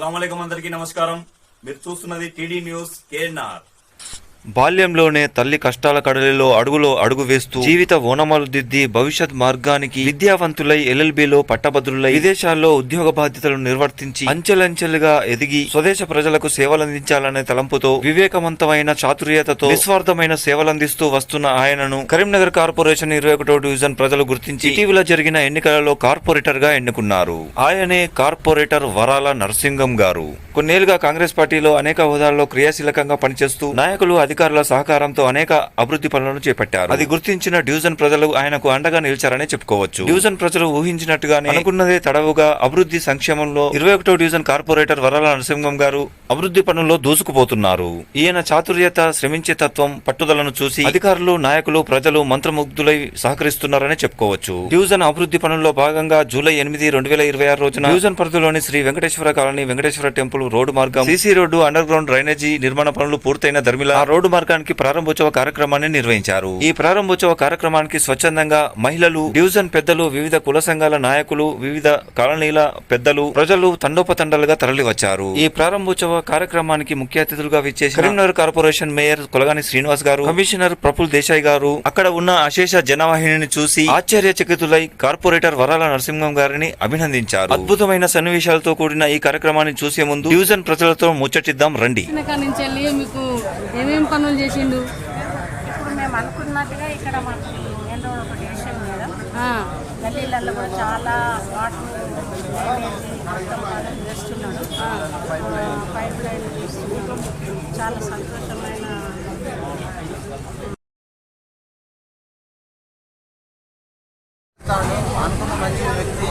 అస్సలాముఅలైకుం అందరికీ నమస్కారం. మీరు చూస్తున్నది టీడీ న్యూస్ కేఎన్ఆర్. బాల్యంలోనే తల్లి కష్టాల కడలిలో అడుగులో అడుగు వేస్తూ జీవిత ఓనమాలు దిద్ది భవిష్యత్ మార్గానికి విద్యావంతులై ఎల్ఎల్బిలో పట్టభద్రులై విదేశాల్లో ఉద్యోగ బాధ్యతలను నిర్వర్తించి అంచెలంచెలుగా ఎదిగి స్వదేశ ప్రజలకు సేవలందించాలనే తలంపుతో వివేకవంతమైన చాతుర్యతతో నిస్వార్థమైన సేవలందిస్తూ వస్తున్న ఆయనను కరీంనగర్ కార్పొరేషన్ 21వ డివిజన్ ప్రజలు గుర్తించి ఇటీవల జరిగిన ఎన్నికలలో కార్పొరేటర్ గా ఎన్నుకున్నారు. ఆయనే కార్పొరేటర్ వరాల నరసింగం గారు. కొన్నేళ్లుగా కాంగ్రెస్ పార్టీలో అనేక హోదాల్లో క్రియాశీలకంగా పనిచేస్తూ నాయకులు అధికారుల సహకారంతో అనేక అభివృద్ధి పనులను చేపట్టారు. అది గుర్తించిన డివిజన్ ప్రజలు ఆయనకు అండగా నిలిచారని చెప్పుకోవచ్చు. డివిజన్ ప్రజలు ఊహించినట్టుగానే అనుకున్నదే తడవుగా అభివృద్ధి సంక్షేమంలో 21వ డివిజన్ కార్పొరేటర్ వరాల నరసింహం గారు అభివృద్ధి పనుల్లో దూసుకుపోతున్నారు. ఈయన చాతుర్యత, శ్రమించే తత్వం, పట్టుదలను చూసి అధికారులు, నాయకులు, ప్రజలు మంత్రముగ్ధులై సహకరిస్తున్నారని చెప్పుకోవచ్చు. డివిజన్ అభివృద్ధి పనుల్లో భాగంగా జూలై 8, 2026 రోజున డివిజన్ పరిధిలోని Sri Venkateswara colony, Venkateswara temple road మార్గం, CC road, underground drainage నిర్మాణ పనులు పూర్తయిన ధర్మిలా రోడ్డు మార్గానికి ప్రారంభోత్సవ కార్యక్రమాన్ని నిర్వహించారు. ఈ ప్రారంభోత్సవ కార్యక్రమానికి స్వచ్ఛందంగా మహిళలు, డివిజన్ పెద్దలు, వివిధ కుల సంఘాల నాయకులు, వివిధ కాలనీల పెద్దలు, ప్రజలు తండోపతండాలుగా తరలివచ్చారు. ఈ ప్రారంభోత్సవ కార్యక్రమానికి ముఖ్య అతిథులుగా విచ్చేసి కరీంనగర్ కార్పొరేషన్ మేయర్ కొలగాని శ్రీనివాస్ గారు, కమిషనర్ ప్రఫుల్ దేశాయ్ గారు అక్కడ ఉన్న అశేష జనవాహిని చూసి ఆశ్చర్యచకితులై కార్పొరేటర్ వరాల నరసింహం గారిని అభినందించారు. అద్భుతమైన సన్నివేశాలతో కూడిన ఈ కార్యక్రమాన్ని చూసే ముందు డివిజన్ ప్రజలతో ముచ్చటిద్దాం రండి. ఏమేం పనులు చేసిండు? ఇప్పుడు మేము అనుకున్నట్టుగా ఇక్కడ మాకు మెయిన్ రోడ్ ఒకటి వేసాం మేడం. గల్లీలలో కూడా చాలా వాటర్ మొత్తం పనులు చేస్తున్నాడు. పైప్ లైన్ చేస్తున్నాడు. చాలా సంతోషమైన అనుకున్న మంచి వ్యక్తి,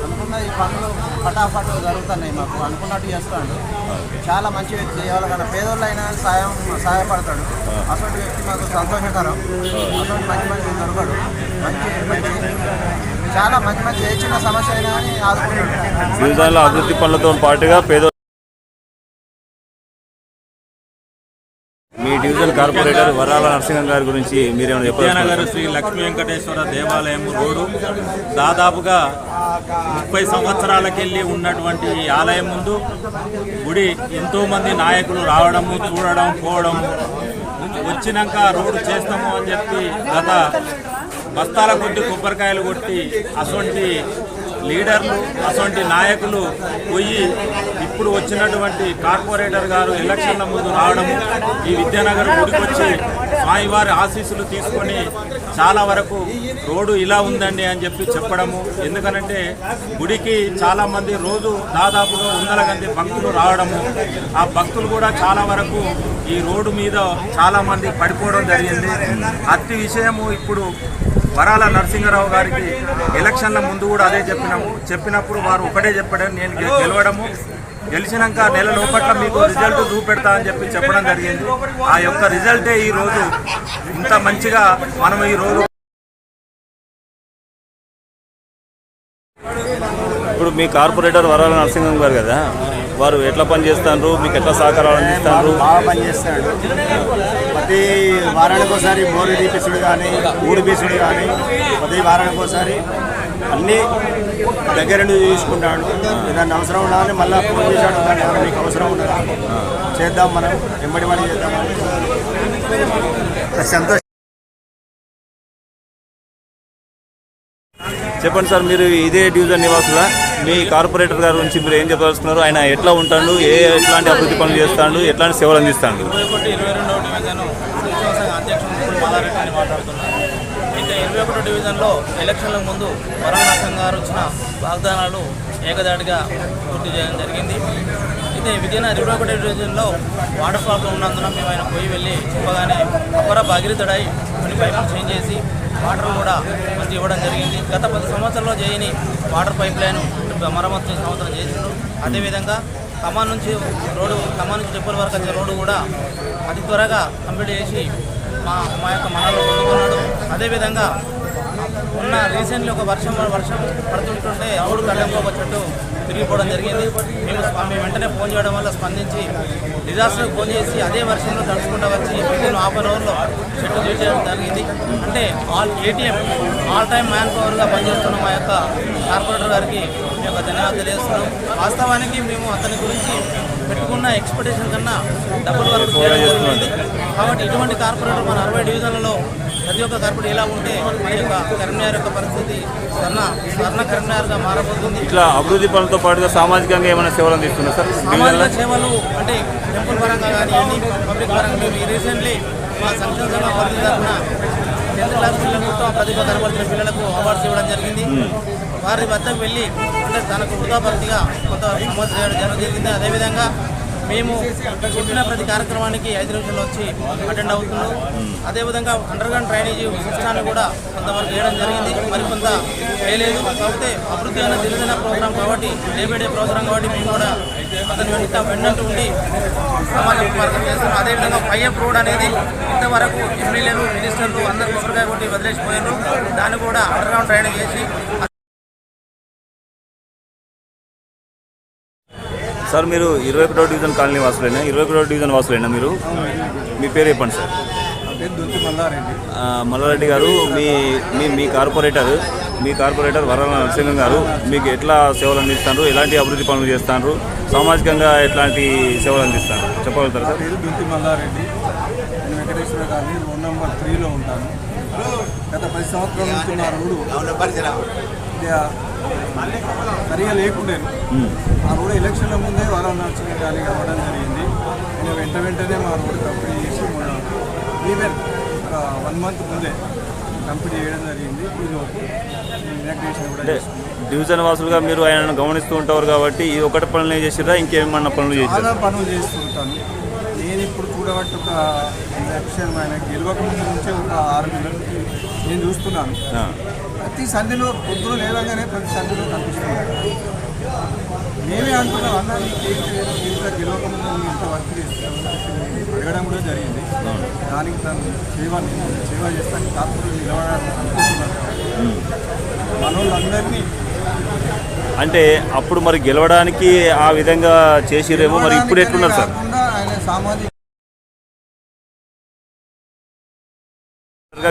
అనుకున్న ఈ పనులు ఫటాఫట్ జరుగుతున్నాయి. మాకు అనుకున్నట్టు చేస్తాడు. చాలా మంచి వ్యక్తి. ఎవరికైనా పేదోళ్ళు అయినా సహాయపడతాడు. అటువంటి వ్యక్తి మాకు సంతోషకరం. అటువంటి మంచి దొరకడు. చాలా మంచి ఏ చిన్న సమస్య అయినా కానీ ఆదుకుంటాడు. అభివృద్ధి పనులతో పాటుగా మీ డివిజన్ కార్పొరేటర్ వరాల నరసింహం గారి గురించి మీరేమైనా చెప్పారు? విద్యానగర్ శ్రీ లక్ష్మీ వెంకటేశ్వర దేవాలయం రోడ్డు దాదాపుగా 30 సంవత్సరాలకెళ్ళి ఉన్నటువంటి ఈ ఆలయం ముందు గుడి ఎంతోమంది నాయకులు రావడము, చూడడం, పోవడం, వచ్చినాక రోడ్డు చేస్తాము అని చెప్పి గత బస్తాల కొద్ది కొబ్బరికాయలు కొట్టి అటువంటి లీడర్లు, అటువంటి నాయకులు పోయి ఇప్పుడు వచ్చినటువంటి కార్పొరేటర్ గారు ఎలక్షన్ల ముందు రావడము, ఈ విద్యానగర్ గుడికి వచ్చి స్వామివారి ఆశీస్సులు తీసుకొని చాలా వరకు రోడ్డు ఇలా ఉందండి అని చెప్పి చెప్పడము. ఎందుకనంటే గుడికి చాలామంది రోజు దాదాపుగా 100 మంది భక్తులు రావడము, ఆ భక్తులు కూడా చాలా వరకు ఈ రోడ్డు మీద చాలామంది పడిపోవడం జరిగింది. అతి విషయము ఇప్పుడు వరాల నరసింహరావు గారికి ఎలక్షన్ల ముందు కూడా అదే చెప్పినప్పుడు వారు ఒకటే చెప్పడం, నేను గెలవడము, గెలిచినాక నెల లోపట్ల మీకు రిజల్ట్ చూపెడతా అని చెప్పడం జరిగింది. ఆ యొక్క రిజల్టే ఈరోజు ఇంత మంచిగా మనం ఈరోజు. ఇప్పుడు మీ కార్పొరేటర్ వరాల నరసింహం గారు కదా, వారు ఎట్లా పనిచేస్తారు, మీకు ఎట్లా సహకారాలు అందిస్తారు? బాగా పనిచేస్తాడు. ప్రతి వారానికి ఒకసారి బోర్డు తీపిసుడు కానీ, ఊడు పీసుడు కానీ, ప్రతి వారానికి ఒకసారి అన్నీ దగ్గర నుండి చూసుకుంటాడు. ఏదైనా అవసరం ఉండాలని మళ్ళీ ఫోన్ చేశాడు. కానీ మీకు అవసరం ఉండదు, చేద్దాం, మనం ఎంబడి చేద్దాం. సంతోషం. చెప్పండి సార్, మీరు ఇదే డివిజన్ నివాసులా? మీ కార్పొరేటర్ గారి గురించి మీరు ఏం చెప్పదలుచుకున్నారు? ఆయన ఎట్లా ఉంటాడు, ఎట్లాంటి అభివృద్ధి పనులు చేస్తాడు, ఎట్లాంటి సేవలు అందిస్తాడు? 22వ డివిజన్ అధ్యక్షుడు మల్లారెడ్డి మాట్లాడుతున్నారు. అయితే 21వ డివిజన్లో ఎలక్షన్ల ముందు వరాల నరసింహం గారు వచ్చిన వాగ్దానాలు ఏకదాటిగా పూర్తి చేయడం జరిగింది. అయితే విజయనగరం 21వ డివిజన్లో వాటర్ ప్రాబ్లం ఉన్నందున మేము ఆయన పోయి వెళ్ళి చెప్పగానే అపర భగీరథుడై కొన్ని పైపులు చేంజ్ చేసి వాటర్ కూడా మంచి ఇవ్వడం జరిగింది. గత 10 సంవత్సరాల్లో చేయని వాటర్ పైప్ లైన్ మరమ్మతు సంవత్సరం చేసిండ్రు. అదేవిధంగా ఖమ్మం నుంచి టెంపుల్ వరకు వచ్చే రోడ్డు కూడా అతి త్వరగా కంప్లీట్ చేసి మా యొక్క మనలో పొందుకున్నాడు. అదేవిధంగా ఉన్న రీసెంట్లీ ఒక వర్షం పడుతుంటుంటే రోడ్డు కళ్ళంలో ఒక చెట్టు తిరిగిపోవడం జరిగింది. మేము వెంటనే ఫోన్ చేయడం వల్ల స్పందించి డిజాస్టర్కి ఫోన్ చేసి అదే వర్షంలో తడుచుకుంటూ వచ్చి వితిన్ హాఫ్ అన్ అవర్లో చెట్టు చేయడం జరిగింది. అంటే ఆల్ టైమ్ మ్యాన్ పవర్గా పనిచేస్తున్న మా యొక్క కార్పొరేటర్ గారికి మీ యొక్క ధన్యవాదాలు తెలియజేస్తున్నాం. వాస్తవానికి మేము అతని గురించి పెట్టుకున్న ఎక్స్పెక్టేషన్ కన్నా డబుల్ వర్క్ చేయడం జరిగింది. కాబట్టి ఇటువంటి కార్పొరేటర్ మన 60 డివిజన్లలో ప్రతి ఒక్క కార్పొరేట్ ఎలా ఉంటే మన యొక్క కరీంనగర్ యొక్క పరిస్థితి స్వర్ణ కరీంనగర్గా మారబోతుంది. ఇట్లా అభివృద్ధి పనులతో పాటుగా సామాజికంగా ఏమైనా సేవలు అందిస్తున్నారు సార్? సామాజిక సేవలు అంటే టెంపుల్ పరంగా కానివ్వండి, పబ్లిక్ పరంగా మేము రీసెంట్లీ మా సంక్షేమ సంఘం పరిధి తరఫున 10th క్లాస్ పిల్లలకు ప్రతిభ కనబడుతున్న పిల్లలకు అవార్డ్స్ ఇవ్వడం జరిగింది. వారి వద్దకు వెళ్ళి అంటే తనకు వృధాభర్తిగా కొంత ప్రమోట్ చేయడం జరిగింది. అదేవిధంగా మేము చెప్పిన ప్రతి కార్యక్రమానికి 5 నిమిషాలు వచ్చి అటెండ్ అవుతున్నాం. అదేవిధంగా అండర్గ్రౌండ్ డ్రైనేజీ సిస్టాన్ని కూడా కొంతవరకు వేయడం జరిగింది, మరికొంత వేయలేదు. కాకపోతే అభివృద్ధి అనే దినదిన ప్రోగ్రాం కాబట్టి డే బై డే ప్రోగ్రాం కాబట్టి మేము కూడా అతని వెంటూ ఉండి సామాజిక మార్గం చేస్తున్నాం. అదేవిధంగా 5F రోడ్ అనేది ఇంతవరకు ఎమ్మెల్యేలు మినిస్టర్లు అందరూ కొబ్బరికాయ కొట్టి వదిలేసిపోయారు. దాన్ని కూడా అండర్గ్రౌండ్ డ్రైనేజ్ చేసి సార్ మీరు 21వ డివిజన్ కాలనీ వాసులైనా 21వ డివిజన్ వాసులైనా మీరు? మీ పేరు చెప్పండి సార్. మల్లారెడ్డి గారు, మీ కార్పొరేటర్ వరాల నరసింహం గారు మీకు ఎట్లా సేవలు అందిస్తారు, ఎలాంటి అభివృద్ధి పనులు చేస్తారు, సామాజికంగా ఎట్లాంటి సేవలు అందిస్తారు చెప్పగలుగుతారు సార్? పేరు దుంతి మల్లారెడ్డి. నేను వెంకటేశ్వర కాలనీ రోడ్ నెంబర్ 3లో ఉంటాను. గత 10 సంవత్సరాల నుంచి మా రోడ్డు సరిగా లేకుండేను. ఆ రోడ్డు ఎలక్షన్ల ముందే వరం నరసింహ గారి అవ్వడం జరిగింది. నేను వెంటనే మా రోడ్డు కంప్లీట్ చేసి ఈవెన్ 1 మంత్ ముందే కంప్లీట్ చేయడం జరిగింది. ఇనాగ్రేషన్ కూడా డివిజన్ వాసులుగా మీరు ఆయనను గమనిస్తూ ఉంటారు కాబట్టి ఈ ఒకటి పనులు చేసిరా, ఇంకేమన్నా పనులు చేసిరా? చాలా పనులు చేస్తుంటాను. నేను ఇప్పుడు చూడబట్టి ఒక ఎలక్షన్ ఆయన గెలవక ముందు నుంచే ఒక 6 నెలల నుంచి నేను చూస్తున్నాను. ప్రతి సంధిలో పొద్దున లేవగానే ప్రతి సంధిలో కనిపిస్తున్నాను. నేనే అంటున్నాను, అన్న ఇంత గెలవక ముందు ఇంత వర్క్ చేస్తున్నాను అడగడం కూడా జరిగింది. దానికి తను సేవ చేస్తాను కాకపోతే నిలబడాలని అనుకుంటున్నాను. మనోళ్ళందరినీ అంటే అప్పుడు మరి గెలవడానికి ఆ విధంగా చేసిరేమో, మరి ఇప్పుడు ఎట్లున్నారు సార్? ఆయన సామాజిక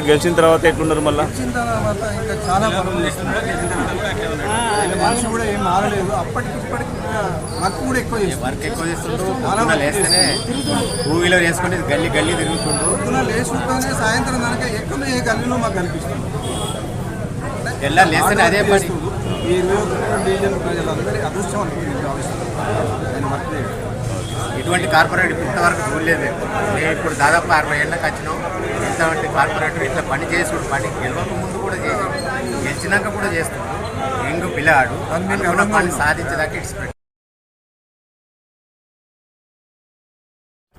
గెలిచిన తర్వాత ఎట్లున్నారు? మళ్ళీ వచ్చిన తర్వాత ఇంకా చాలా పనులు చేస్తున్నారు. ఆయన మనిషి కూడా ఏం మారలేదు. అప్పటికిప్పటికి వర్క్ కూడా ఎక్కువ చేస్తుండ్రు. టూ వీలర్ వేసుకుని గల్లీ తిరుగుతుండ్రు. పొద్దున లేచుకుంటూనే సాయంత్రం కనుక ఎక్కడ ఏ గల్లీలో మాకు కనిపిస్తుంది. అదే పని. ఈ 21వ డివిజన్ ప్రజలందరి అదృష్టం అనుకుంటుంది ఆయన వర్క్ చేయడం. ఇటువంటి కార్పొరేట్ ఇంతవరకు చూడలేదు. నేను ఇప్పుడు దాదాపు 60 ఏళ్ళకి వచ్చినాం. ఇంతవంటి కార్పొరేటర్ ఇట్లా పని చేసుడు, పని గెలవక ముందు కూడా చేసి గెలిచినాక కూడా చేస్తున్నాడు. యంగ్ పిల్లాడు పని సాధించదాకా ఎక్స్పెక్ట్.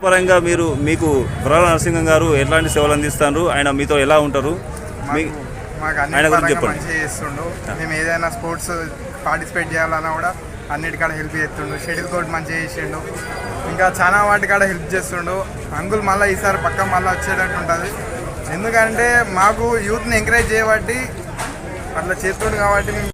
పరంగా మీకు వరాల నరసింహం గారు ఎట్లాంటి సేవలు అందిస్తారు, ఆయన మీతో ఎలా ఉంటారు? మాకు అన్ని పరంగా మంచిగా చేస్తుండు. మేము ఏదైనా స్పోర్ట్స్ పార్టిసిపేట్ చేయాలన్నా కూడా అన్నిటికాడ హెల్ప్ చేస్తుండు. షటిల్ కోర్ట్ మంచిగా చేసిండు. ఇంకా చాలా వాటికాడ హెల్ప్ చేస్తుండు. అంకుల్ మళ్ళీ ఈసారి పక్క మళ్ళీ వచ్చేటట్టు ఉంటుంది. ఎందుకంటే మాకు యూత్ని ఎంకరేజ్ చేయబట్టి అట్లా చేస్తుండు కాబట్టి మేము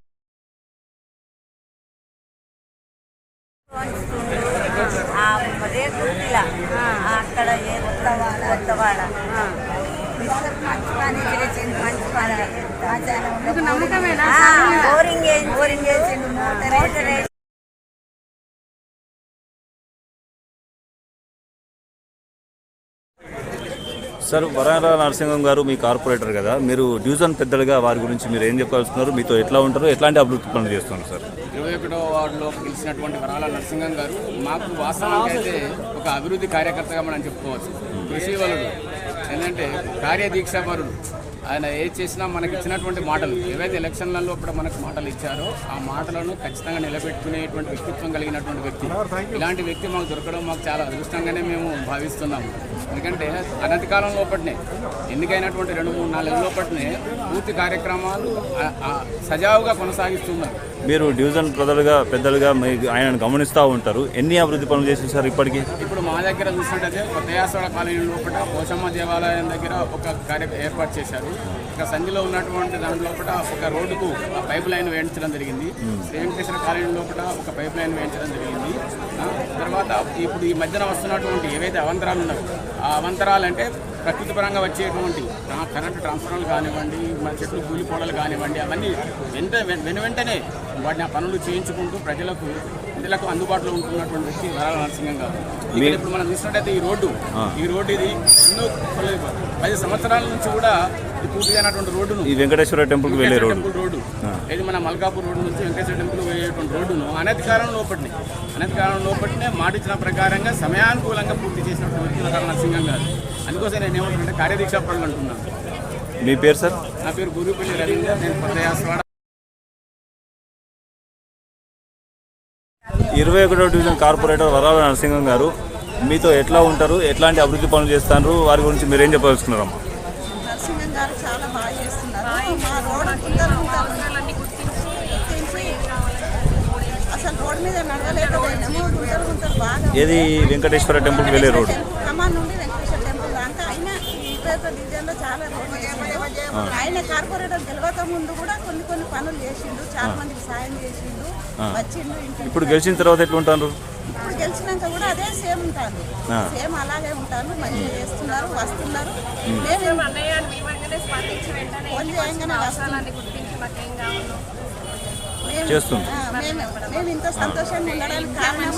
అక్కడ నమ్మకమేనా? బోరింగ్ చేసిండు. సార్ వరాల నరసింహం గారు మీ కార్పొరేటర్ కదా, మీరు డివిజన్ పెద్దలుగా వారి గురించి మీరు ఏం చెప్పాల్స్తున్నారు? మీతో ఎట్లా ఉంటారు, ఎట్లాంటి అభివృద్ధి పనులు చేస్తున్నారు సార్? 21వ వార్డులో గెలిచినటువంటి వరాల నరసింహం గారు మాకు వాస్తవానికి అయితే ఒక అభివృద్ధి కార్యకర్తగా మనం చెప్పుకోవచ్చు. కృషివలుడు ఏంటంటే కార్యదీక్షాపరుడు. ఆయన ఏది చేసినా మనకి ఇచ్చినటువంటి మాటలు ఏవైతే ఎలక్షన్లలో ఇప్పుడు మనకు మాటలు ఇచ్చారో ఆ మాటలను ఖచ్చితంగా నిలబెట్టుకునేటువంటి వ్యక్తిత్వం కలిగినటువంటి వ్యక్తి. ఇలాంటి వ్యక్తి మాకు దొరకడం మాకు చాలా అదృష్టంగానే మేము భావిస్తున్నాము. ఎందుకంటే అనతి కాలం లోపటినే ఎన్నికైనటువంటి 2-3-4 నెలల లోపటినే పూర్తి కార్యక్రమాలు సజావుగా కొనసాగిస్తున్నారు. మీరు డివిజన్ పెద్దలుగా ఆయనను గమనిస్తూ ఉంటారు. ఎన్ని అభివృద్ధి పనులు చేశారు సార్ ఇప్పటికీ? ఇప్పుడు మా దగ్గర చూస్తుంటే కొత్త యాసోడ కాలనీ లోపల పోషమ్మ దేవాలయం దగ్గర ఒక ఏర్పాటు చేశారు. ఇక్కడ సంధిలో ఉన్నటువంటి దాని లోపల ఒక రోడ్డుకు పైప్ లైన్ వేయించడం జరిగింది. శ్రీ వెంకటేశ్వర కాలనీ లోపల ఒక పైప్ లైన్ వేయించడం జరిగింది. తర్వాత ఇప్పుడు ఈ మధ్యన వస్తున్నటువంటి ఏవైతే అవంతరాలు ఉన్నాయో ఆ అవంతరాలు అంటే ప్రకృతి పరంగా వచ్చేటువంటి కరెంటు ట్రాన్స్ఫార్మర్లు కానివ్వండి, మన చెట్లు కూలిపోవడాలు కానివ్వండి, అవన్నీ వెంటనే వాటిని ఆ పనులు చేయించుకుంటూ ప్రజలకు ఇందులకు అందుబాటులో ఉంటున్నటువంటి వ్యక్తి వరాల నరసింహం గారు. ఇప్పుడు మనం చూసినట్టయితే ఈ రోడ్డు ఇది ఎన్నో 10 సంవత్సరాల నుంచి కూడా పూర్తిగా రోడ్డును ఈ వెంకటేశ్వర టెంపుల్కి వెళ్ళే రోడ్డు ఇది మన మల్కాపూర్ రోడ్డు నుంచి వెంకటేశ్వర టెంపుల్ వెళ్ళేటువంటి రోడ్డును అనతి కాలం లోపటినే మాటిచ్చిన ప్రకారంగా సమయానుకూలంగా పూర్తి చేసినటువంటి వ్యక్తి వరాల నరసింహం గారు. అందుకోసం నేను ఏమంటున్నానంటే కార్యదీక్షా పనులు అంటున్నాను. మీ పేరు సార్? నా పేరు గురుపల్లి రవీంద్ర. నేను ప్రదయాస్వాడ 21వ డివిజన్ కార్పొరేటర్ వరాల నరసింహం గారు మీతో ఎట్లా ఉంటారు, ఎట్లాంటి అభివృద్ధి పనులు చేస్తారు, వారి గురించి మీరేం చెప్పదలుచుకున్నారమ్మా? నరసింహం గారు చాలా బాగా చేస్తున్నారు. మా రోడ్డు గుర్తించి అసలు రోడ్డు మీద నడవలేకపోయినాము. గుంతలు బాగా. ఏది వెంకటేశ్వర టెంపుల్కి వెళ్ళే రోడ్డు ఖమ్మం నుండి వెంకటేశ్వర టెంపుల్ దాకా అయినా 21వ డివిజన్లో చాలా రోడ్లు చేసిండు. ఆయన కార్పొరేటర్ గెలవక ముందు కూడా కొన్ని పనులు చేసిండు. చాలా మందికి సాయం చేసిండు, వచ్చిండు. ఇప్పుడు గెలిచిన తర్వాత ఎట్లా ఉంటారు? ఇప్పుడు గెలిచినాక కూడా అదే సేమ్ ఉంటారు, సేమ్ అలాగే ఉంటారు. మంచిగా చేస్తున్నారు, వస్తున్నారు. మేము ఇంత సంతోషంగా ఉండడానికి కారణం